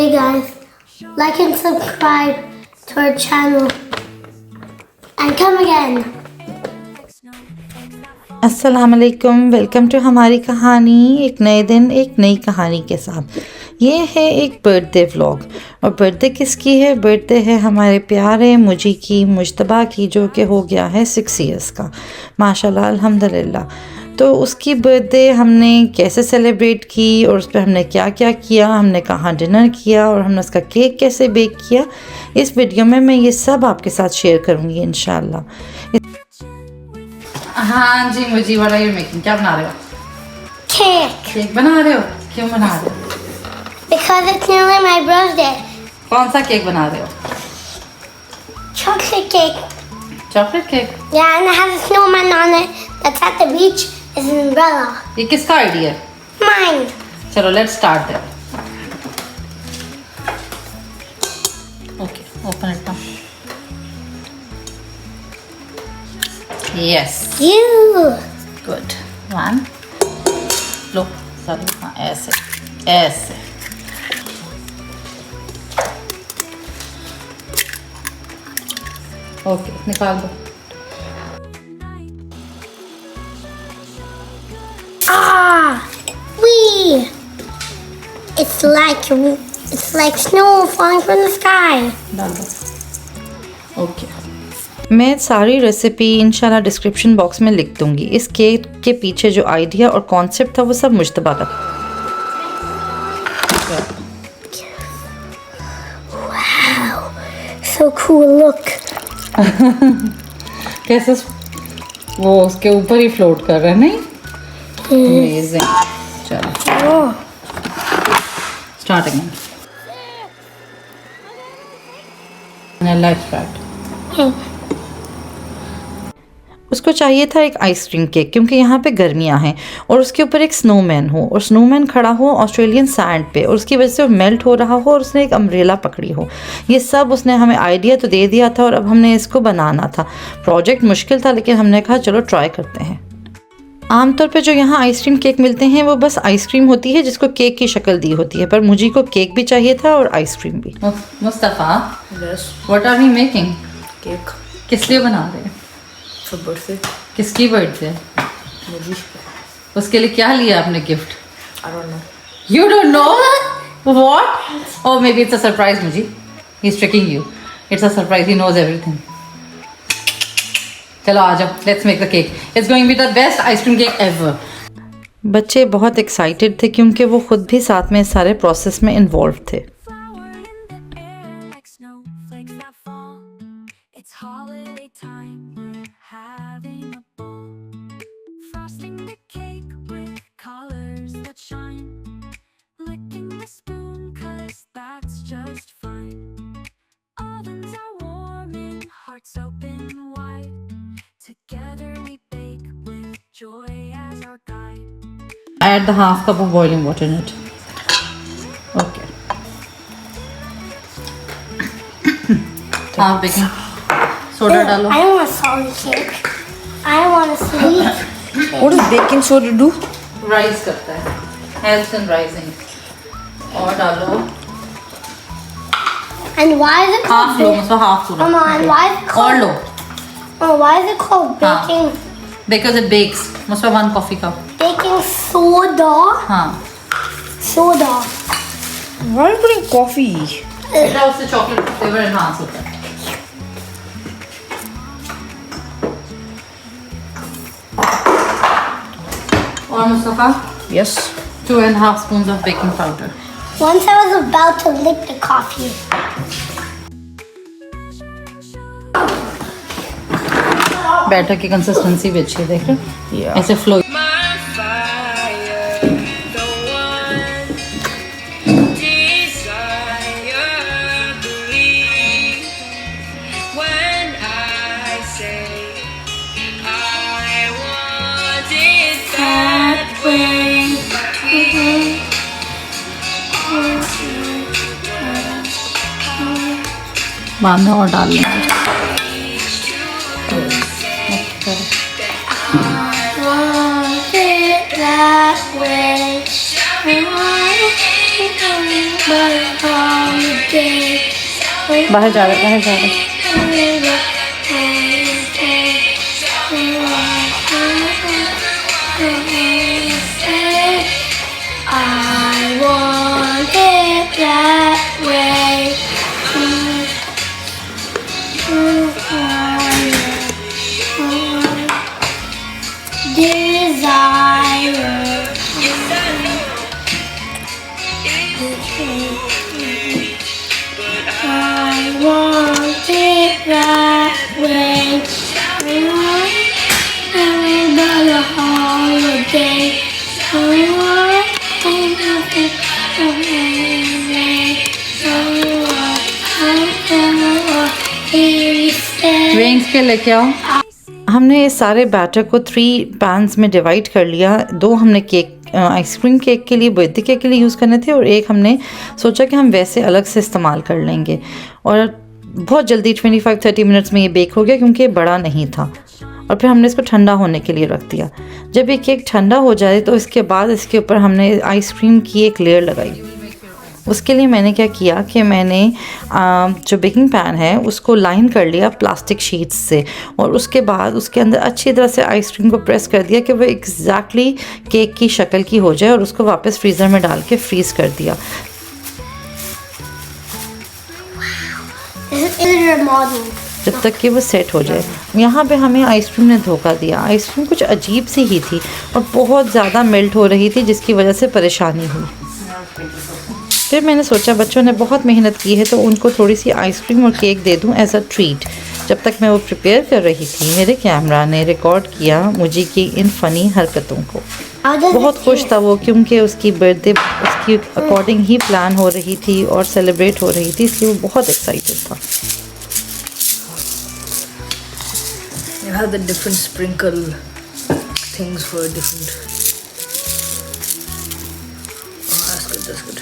Hey guys, like and subscribe to our channel and come again. अस्सलाम वालेकुम, welcome to हमारी कहानी। एक नए दिन एक नई कहानी के साथ। ये है एक बर्थडे व्लॉग। और बर्थडे किसकी है? बर्थडे है हमारे प्यारे मुजी की, मुजतबा की, जो कि हो गया है 6 इयर्स का, माशाल्लाह अल्हम्दुलिल्लाह। तो उसकी बर्थडे हमने कैसे सेलिब्रेट की और उस पर हमने क्या क्या किया, हमने कहाँ डिनर किया और हमने उसका केक कैसे बेक किया, इस वीडियो में मैं ये सब आपके साथ शेयर करूँगी इंशाल्लाह। हाँ जी मुझे, व्हाट आर यू मेकिंग? क्या बना रहे हो? Cake. केक बना रहे हो? क्यों बना रहे हो? Because it's nearly my birthday. कौन सा केक बना रहे हो? Chocolate cake. Chocolate cake? Yeah, and it has a snowman on it that's at the beach. It's an umbrella. ये किसका आइडिया है? Mine. चलो let's start there. Okay, open it now. Yes, You. Good. One, लो, चलो, हाँ ऐसे ऐसे। Okay, निकाल दो। Ah. Wee. It's like snow falling from the sky. डाल दो। ओके, मैं सारी रेसिपी इंशाल्लाह डिस्क्रिप्शन बॉक्स में लिख दूंगी। इस केक के पीछे जो आइडिया और कॉन्सेप्ट था वो सब मुजतबा का। So cool. Look. कैसे वो उसके ऊपर ही फ्लोट कर रहा है, नहीं? अमेजिंग। चलो Oh. Start again. Let's start. उसको चाहिए था एक आइसक्रीम केक, क्योंकि यहाँ पे गर्मियाँ हैं और उसके ऊपर एक स्नोमैन हो, और स्नोमैन खड़ा हो ऑस्ट्रेलियन सैंड पे, और उसकी वजह से वो मेल्ट हो रहा हो, और उसने एक अम्ब्रेला पकड़ी हो। ये सब उसने हमें आइडिया तो दे दिया था और अब हमने इसको बनाना था। प्रोजेक्ट मुश्किल था, लेकिन हमने कहा चलो ट्राई करते हैं। आमतौर पे जो यहाँ आइसक्रीम केक मिलते हैं वो बस आइसक्रीम होती है जिसको केक की शक्ल दी होती है, पर मुझे को केक भी चाहिए था और आइसक्रीम भी। Mustafa, what are we making? Cake किस लिए बना रहे हैं? फॉर बर्थडे किसकी बर्थडे? मुझे उसके लिए क्या लिया आपने gift? I don't know You don't know? What? Oh, maybe it's a surprise, Muji. He's tricking you. It's a surprise. He knows everything. चलो आ जाओ, let's make the cake. It's going to be the best ice cream cake ever. बच्चे बहुत excited थे क्योंकि वो खुद भी साथ में इस सारे प्रोसेस में इन्वॉल्व थे। Flower in the air like snowflakes that fall. It's holiday time, we're having a ball. Frosting the cake with colors that shine. Licking the spoon 'cause that's just fine. Ovens are warm and hearts open wide. Together we bake with joy as our guide. Add the half cup of boiling water in it. Okay. half baking soda डालो। I don't want a salty cake. I want a sweet. What is baking soda do rise करता है, health इन rising. और डालो And why is it called? Half लो, मतलब half पूरा। Come on, why is it और called? लो, Oh, why is it called हाँ। baking? Because it bakes. मुझे 1 कॉफी कप। Baking soda. हाँ, Soda. Why are you putting coffee बेटा उससे चॉकलेट फ्लेवर एनहांस होता है। और Mustafa yes 2.5 spoons of baking powder. Once I was about to lick the coffee. Batter की consistency भी अच्छी है, देख रहे हो? Yeah. ऐसे flow. My fire, the one desire, believe when I say I want it that way. बाद में और डाल लेंगे। Want it that way. I want it बाहर जा रहे I want it that way. Desire. I want it that way. I want another holiday. I want wings के लेके आओ। हमने इस सारे बैटर को 3 पैन्स में डिवाइड कर लिया। 2 हमने केक आइसक्रीम केक के लिए, बर्थडे केक के लिए यूज़ करने थे, और एक हमने सोचा कि हम वैसे अलग से इस्तेमाल कर लेंगे। और बहुत जल्दी 25-30 मिनट्स में ये बेक हो गया क्योंकि ये बड़ा नहीं था। और फिर हमने इसको ठंडा होने के लिए रख दिया। जब ये केक ठंडा हो जाए तो इसके बाद इसके ऊपर हमने आइसक्रीम की एक लेयर लगाई। उसके लिए मैंने क्या किया कि मैंने जो बेकिंग पैन है उसको लाइन कर लिया प्लास्टिक शीट्स से, और उसके बाद उसके अंदर अच्छी तरह से आइसक्रीम को प्रेस कर दिया कि वो एग्जैक्टली केक की शक्ल की हो जाए, और उसको वापस फ्रीज़र में डाल के फ्रीज़ कर दिया। जब तक कि वो सेट हो जाए। यहाँ पे हमें आइसक्रीम ने धोखा दिया। आइसक्रीम कुछ अजीब सी ही थी और बहुत ज़्यादा मेल्ट हो रही थी, जिसकी वजह से परेशानी हुई। फिर मैंने सोचा बच्चों ने बहुत मेहनत की है तो उनको थोड़ी सी आइसक्रीम और केक दे दूं एज अ ट्रीट। जब तक मैं वो प्रिपेयर कर रही थी मेरे कैमरा ने रिकॉर्ड किया मुझे की इन फ़नी हरकतों को। बहुत खुश था वो क्योंकि उसकी बर्थडे उसकी अकॉर्डिंग ही प्लान हो रही थी और सेलिब्रेट हो रही थी, इसलिए वो बहुत एक्साइटेड था। You have the different sprinkle things for different. Oh, that's good. That's good.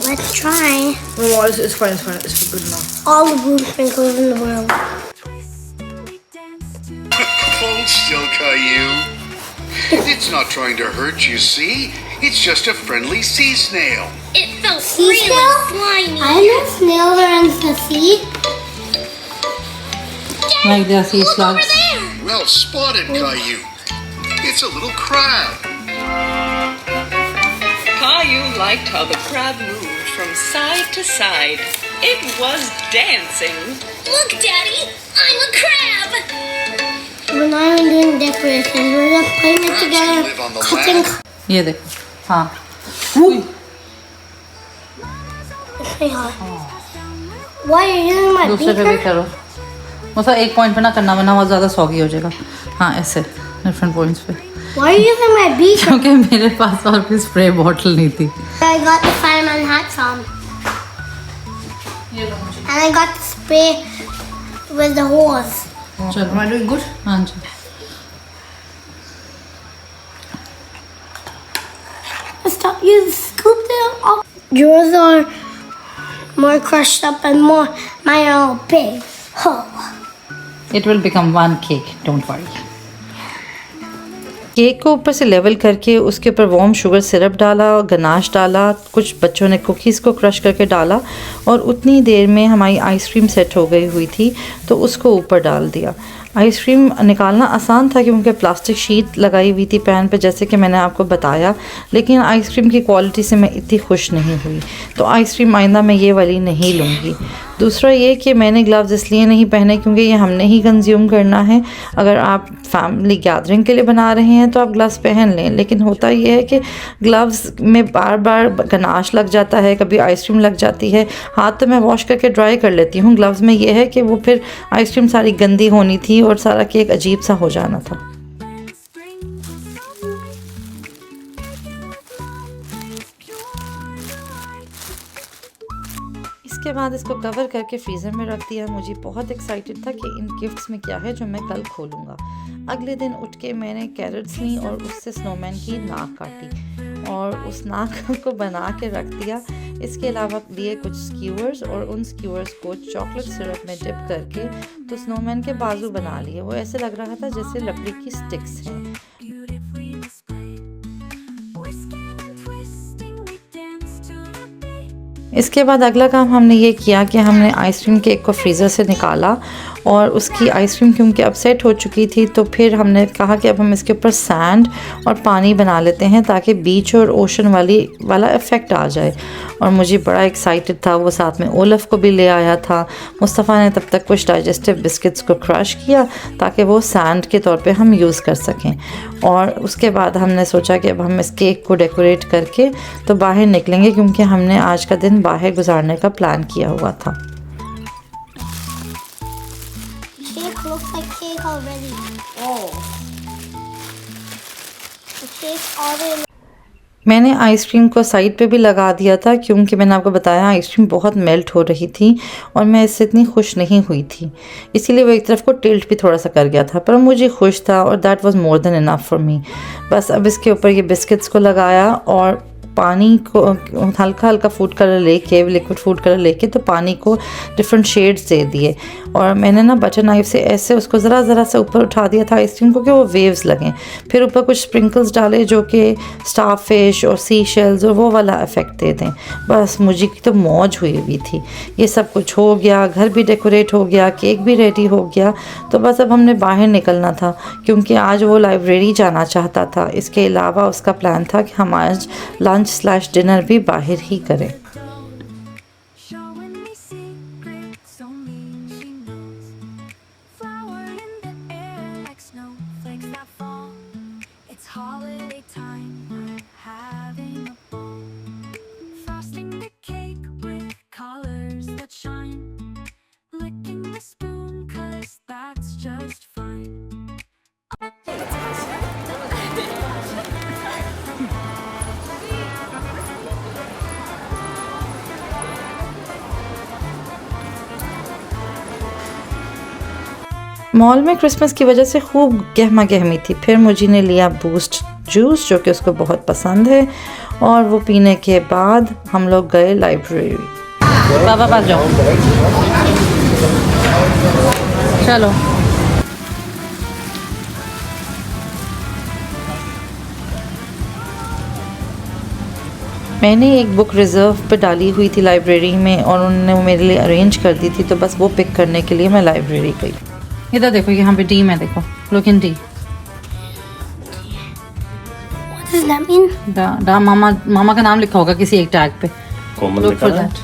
Let's try No, it's fine. It's fine. It's good now. all the blue sprinkles in the world. Hold still, Caillou. It's not trying to hurt you, see? It's just a friendly sea snail. It felt Sea really snail? slimy. I know snails are in the sea. Like the sea Look over slugs. there. Well spotted, Caillou. It's a little crab. Caillou liked how the crab moved from side to side. It was dancing. Look, Daddy. I'm a crab. We're not even doing decorations. We're just putting it Crabs together, can live on the cutting. land. ये देखो, हाँ Why are you using my दूसरे पे भी beaker? करो। मतलब एक point पे ना करना वरना बहुत ज़्यादा सॉगी हो जाएगा। हाँ ऐसे डिफरेंट पॉइंट्स पे, Why are you using my beaker? क्योंकि मेरे पास और कोई स्प्रे बॉटल नहीं थी। I got the fireman hat from. And I got the spray with the hose. चलो Am I doing good? हाँ जी। Stop, you scooped it off. Yours are more crushed up and more, mine are all big. Oh. It will become one cake, don't worry. Cake को ऊपर से level करके उसके ऊपर warm sugar syrup डाला, ganache डाला, कुछ बच्चों ने कुकीज़ को क्रश करके डाला, और उतनी देर में हमारी आइसक्रीम सेट हो गई हुई थी तो उसको ऊपर डाल दिया। आइसक्रीम निकालना आसान था क्योंकि प्लास्टिक शीट लगाई हुई थी पैन पे, जैसे कि मैंने आपको बताया, लेकिन आइसक्रीम की क्वालिटी से मैं इतनी खुश नहीं हुई, तो आइसक्रीम आइंदा मैं ये वाली नहीं लूँगी। दूसरा ये कि मैंने ग्लव्स इसलिए नहीं पहने क्योंकि ये हमने ही कंज्यूम करना है। अगर आप फैमिली गैदरिंग के लिए बना रहे हैं तो आप ग्लव्स पहन लें, लेकिन होता ये है कि ग्लव्स में बार बार गनाश लग जाता है, कभी आइसक्रीम लग जाती है। हाथ तो मैं वॉश करके ड्राई कर लेती हूँ, ग्लव्स में ये है कि वो फिर आइसक्रीम सारी गंदी होनी थी और सारा केक अजीब सा हो जाना था। इसके बाद इसको कवर करके फ्रीज़र में रख दिया। मुझे बहुत एक्साइटेड था कि इन गिफ्ट्स में क्या है जो मैं कल खोलूँगा। अगले दिन उठ के मैंने कैरेट्स ली और उससे स्नोमैन की नाक काटी और उस नाक को बना के रख दिया। इसके अलावा लिए कुछ स्क्यूअर्स और उन स्क्यूअर्स को चॉकलेट सिरप में डिप करके तो स्नोमैन के बाजू बना लिए। वो ऐसे लग रहा था जैसे लकड़ी की स्टिक्स हैं। Beautifully displayed. Whiskey इसके बाद अगला काम हमने ये किया कि हमने आइसक्रीम केक को फ्रीज़र से निकाला और उसकी आइसक्रीम क्योंकि अब सेट हो चुकी थी तो फिर हमने कहा कि अब हम इसके ऊपर सैंड और पानी बना लेते हैं ताकि बीच और ओशन वाला इफ़ेक्ट आ जाए। और मुझे बड़ा एक्साइटेड था, वो साथ में ओलफ को भी ले आया था। मुस्तफ़ा ने तब तक कुछ डाइजेस्टिव बिस्किट्स को क्रश किया ताकि वो सैंड के तौर पे हम यूज़ कर सकें। और उसके बाद हमने सोचा कि अब हम इस केक को डेकोरेट करके तो बाहर निकलेंगे क्योंकि हमने आज का दिन बाहर गुजारने का प्लान किया हुआ था। Cake looks like cake already. Oh. The cake already. मैंने आइसक्रीम को साइड पे भी लगा दिया था क्योंकि मैंने आपको बताया आइसक्रीम बहुत मेल्ट हो रही थी और मैं इससे इतनी खुश नहीं हुई थी, इसीलिए वो एक तरफ को टिल्ट भी थोड़ा सा कर गया था, पर मुझे खुश था और that was more than enough for me. बस अब इसके ऊपर ये बिस्किट्स को लगाया और पानी को हल्का हल्का फूड कलर लेके, लिक्विड फूड कलर लेके तो पानी को डिफरेंट शेड्स दे दिए और मैंने ना बटर नाइफ से ऐसे उसको ज़रा ज़रा सा ऊपर उठा दिया था आइसक्रीम को कि वो वेव्स लगें। फिर ऊपर कुछ स्प्रिंकल्स डाले जो कि स्टार फिश और सी शेल्स और वो वाला इफ़ेक्ट दे दें। बस मुझे की तो मौज हुई हुई थी। ये सब कुछ हो गया, घर भी डेकोरेट हो गया, केक भी रेडी हो गया, तो बस अब हमने बाहर निकलना था क्योंकि आज वो लाइब्रेरी जाना चाहता था। इसके अलावा उसका प्लान था कि हम आज लंच/डिनर भी बाहर ही करें। Showing me secrets only she knows. Flower in the air like snowflakes that fall. It's holiday time, we're having a ball. Frosting the cake with colors that shine. Licking the spoon 'cause that's just fine. Mall में Christmas की वजह से खूब गहमा गहमी थी। फिर मुझे ने लिया बूस्ट जूस जो कि उसको बहुत पसंद है और वो पीने के बाद हम लोग गए लाइब्रेरी। बाबा पास जाओ, चलो। मैंने एक बुक रिज़र्व पे डाली हुई थी लाइब्रेरी में और उन्होंने वो मेरे लिए अरेंज कर दी थी, तो बस वो पिक करने के लिए मैं लाइब्रेरी गई। इधर देखो, यहाँ पे डी में देखो, look in D. What does that mean? डा मामा का नाम लिखा होगा किसी एक टैग पे। कोमल लुक लिखा फॉर है। दैट।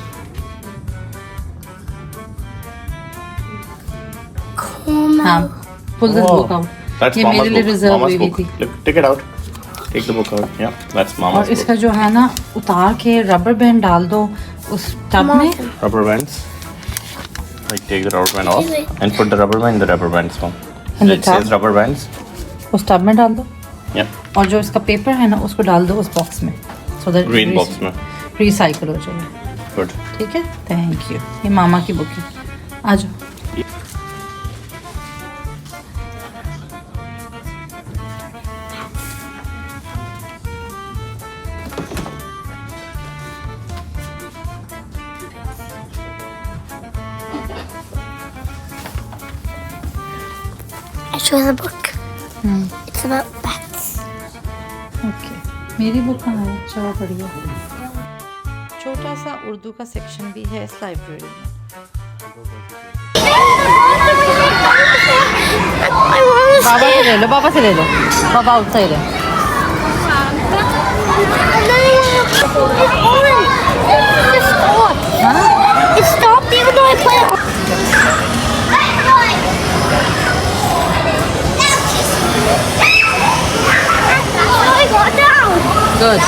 हाँ, pull this book out. That's ये Mama's मेरे लिए book. रिजर्व Mama's हुई हुई book. थी। Look, take it out. Take the book out. Yeah, that's और Mama's book. इसका जो है ना, उतार के रबर बैंड डाल दो उस टब में। Rubber bands. Like take the rubber band off and put the rubber band in the rubber bands one. In the It tub? says rubber bands. उस टब में डाल दो Yeah. और जो इसका पेपर है ना उसको डाल दो उस बॉक्स में, सो दैट Green box में. रिसाइकल हो जाएगा। Good. ठीक है, थैंक यू। ये मामा की बुक है, आ जाओ। I chose a book. It's about bats. Okay, मेरी बुक कहाँ है? चलो बढ़िया। छोटा सा उर्दू का सेक्शन भी है इस लाइब्रेरी में। बाबा से ले लो, बाबा से ले लो, बाबा आउटसाइड है। It's on. It stopped. हाँ? It stopped even though I put it on. I got down. Good.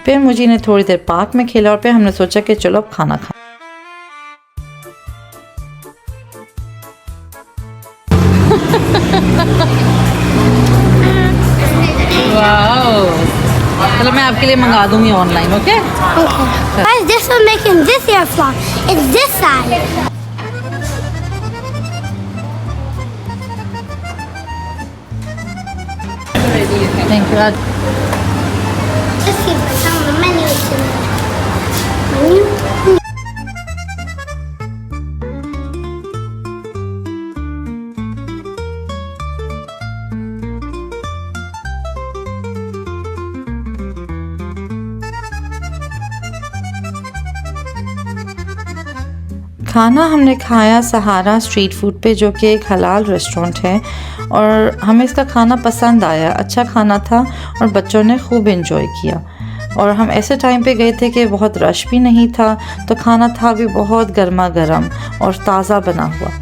फिर मुझे ने थोड़ी देर पार्क में खेला और फिर हमने सोचा कि चलो अब खाना खा। चलो मैं आपके लिए मंगा दूंगी online, okay? Guys, this one making this ear flop. It's this side. Thank you. Let's see if some of the menu is in there. Menu? खाना हमने खाया सहारा स्ट्रीट फूड पे, जो कि एक हलाल रेस्टोरेंट है, और हमें इसका खाना पसंद आया। अच्छा खाना था और बच्चों ने खूब एंजॉय किया। और हम ऐसे टाइम पे गए थे कि बहुत रश भी नहीं था, तो खाना था भी बहुत गर्मा गर्म और ताज़ा बना हुआ।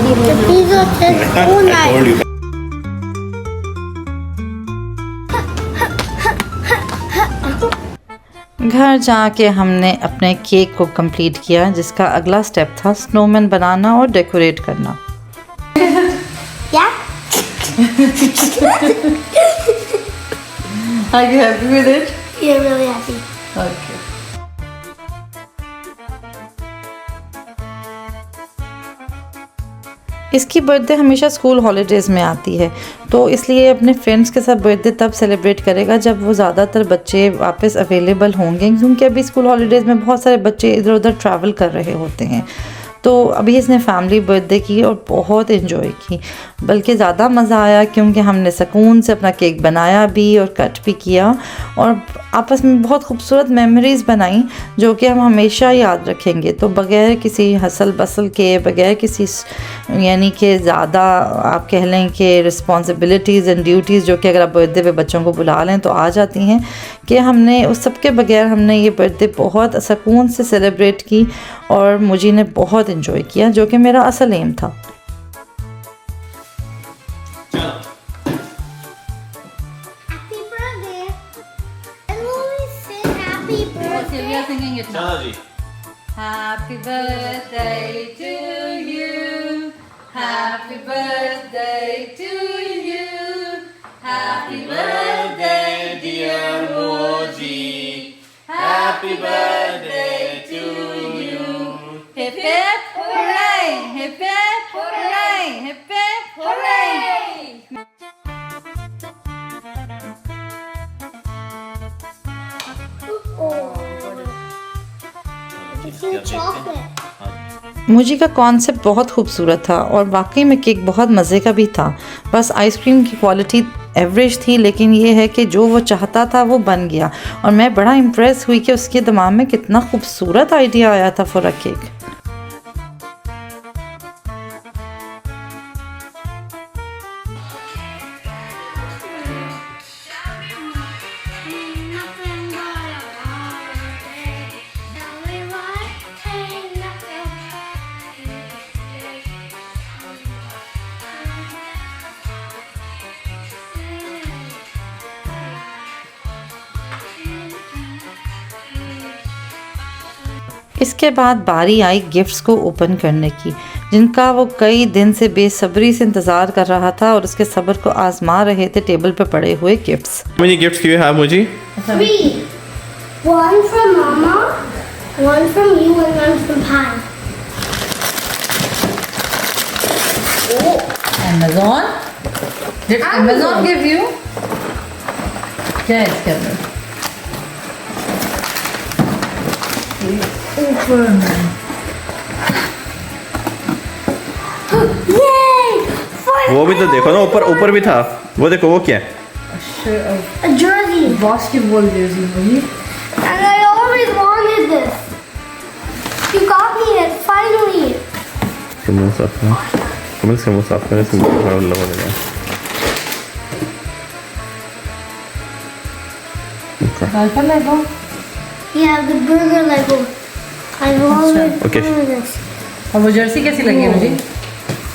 The pizza tastes so nice. घर जाके हमने अपने केक को कंप्लीट किया, जिसका अगला स्टेप था स्नोमैन बनाना और डेकोरेट करना। Yeah? Are you happy with it? You're really happy. Okay. इसकी बर्थडे हमेशा स्कूल हॉलीडेज़ में आती है, तो इसलिए अपने फ्रेंड्स के साथ बर्थडे तब सेलिब्रेट करेगा जब वो ज़्यादातर बच्चे वापस अवेलेबल होंगे, क्योंकि अभी स्कूल हॉलीडेज़ में बहुत सारे बच्चे इधर उधर ट्रैवल कर रहे होते हैं। तो अभी इसने फैमिली बर्थडे की और बहुत इन्जॉय की, बल्कि ज़्यादा मज़ा आया क्योंकि हमने सुकून से अपना केक बनाया भी और कट भी किया, और आपस में बहुत खूबसूरत मेमोरीज़ बनाई जो कि हम हमेशा याद रखेंगे। तो बग़ैर किसी हसल बसल के, बग़ैर किसी यानी कि ज़्यादा आप कह लें कि रिस्पॉन्सिबिलिटीज़ एंड ड्यूटीज़ जो कि अगर आप बर्थडे पे बच्चों को बुला लें तो आ जाती हैं, कि हमने उस सब के बगैर हमने ये बर्थडे बहुत सुकून से सेलिब्रेट की और मुझे ने बहुत इन्जॉय किया, जो कि मेरा असल एम था। Happy birthday. And when we sing happy birthday. Happy birthday to you. Happy birthday to you. Happy birthday dear Moji. Happy birthday to you. Hip hip hooray! Hip hip hooray! Hip hip hooray! It's in chocolate. मुझी का concept बहुत खूबसूरत था और वाकई में cake बहुत मज़े का भी था। बस आइसक्रीम की क्वालिटी एवरेज थी, लेकिन ये है कि जो वो चाहता था वो बन गया, और मैं बड़ा इम्प्रेस हुई कि उसके दिमाग में कितना खूबसूरत आइडिया आया था फॉर अ केक। इसके बाद बारी आई गिफ्ट्स को ओपन करने की, जिनका वो कई दिन से बेसब्री से इंतज़ार कर रहा था और उसके सब्र को आजमा रहे थे टेबल पर पड़े हुए gifts. Many gifts do you have, Moji? 3. One from Mama, one from you, and one from Pi. Amazon? Did Amazon give you? क्या है इसके अंदर? Yay! वो भी तो देखो ना, ऊपर ऊपर भी था, वो देखो वो क्या है? A jersey. Basketball jersey, Moji. And I always wanted this. You got me it, finally. मुंह साफ कर, कमल से मुंह साफ करने से मुंह खराब लगेगा। Yeah, the burger Lego. I've always Okay. wanted this. और वो जर्सी कैसी लगी मुझे?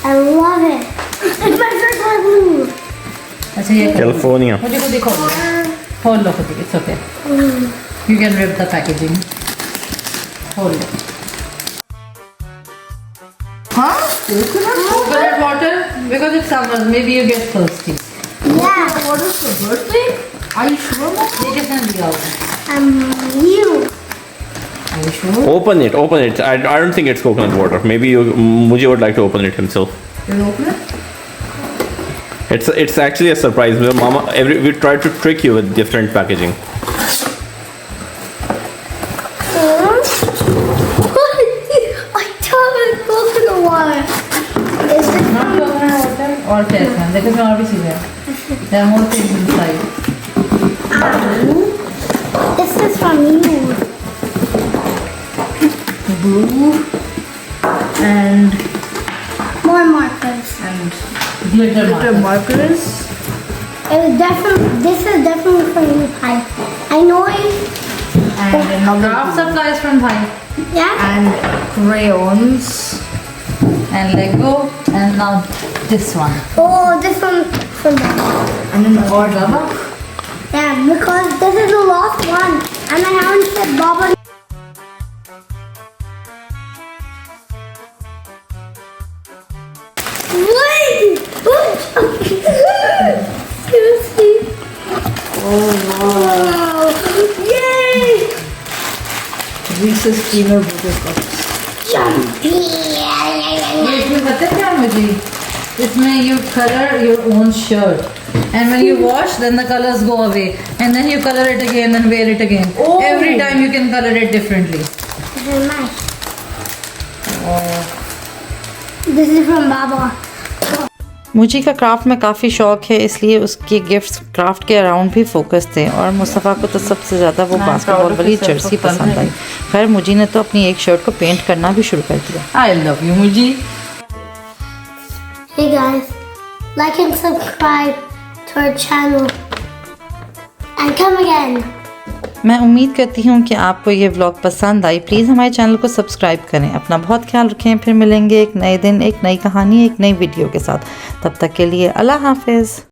I love it. It's my first Lego. अच्छा ये कैलिफोर्निया। मुझे को देखो hold लो खुद, it's okay. You can rip the packaging. Hold it. Coconut water because it's summer. Maybe you get thirsty. Yeah. What is the birthday? Are you sure? ये किसने दिया होगा? You. Are you sure? Open it. I don't think it's coconut water. Maybe Muji would like to open it himself. You open it? It's actually a surprise. Mama, we tried to trick you with different packaging. I thought it was coconut water. Is it? Not coconut water or test man. देखो इसमें और भी चीजें हैं. There are more things inside. This is from you. Blue and More markers. Glitter glitter markers. This is definitely from you, Pi. I know it. And another Craft supplies from Bhai. Yeah. and crayons. And Lego. And now this one. Oh, this one from Baba. And an odd rubber. Yeah, because this is the last one, and I haven't said Baba. Wait! Seriously? Oh wow. Yay! Reese's peanut butter cups. Jumpy! ये इसमें पता है क्या मुझे? इसमें you color your own shirt. And when you wash, then the colors go away. And then you color it again and wear it again. Oh. Every time you can color it differently. This is nice. This is from Baba. मुझी का craft में काफ़ी शौक है, इसलिए उसके gifts craft के around भी फोकस थे और मुस्तफ़ा को तो सबसे ज़्यादा वो बास्केटबॉल वाली जर्सी पसंद आई। खैर मुझी ने तो अपनी एक शर्ट को पेंट करना भी शुरू कर दिया। आई लव यू मुझी। Hey guys, like and subscribe to our channel. And come again. मैं उम्मीद करती हूँ कि आपको ये व्लॉग पसंद आई। प्लीज़ हमारे चैनल को सब्सक्राइब करें। अपना बहुत ख्याल रखें। फिर मिलेंगे एक नए दिन, एक नई कहानी, एक नई वीडियो के साथ। तब तक के लिए अल्लाह हाफिज़।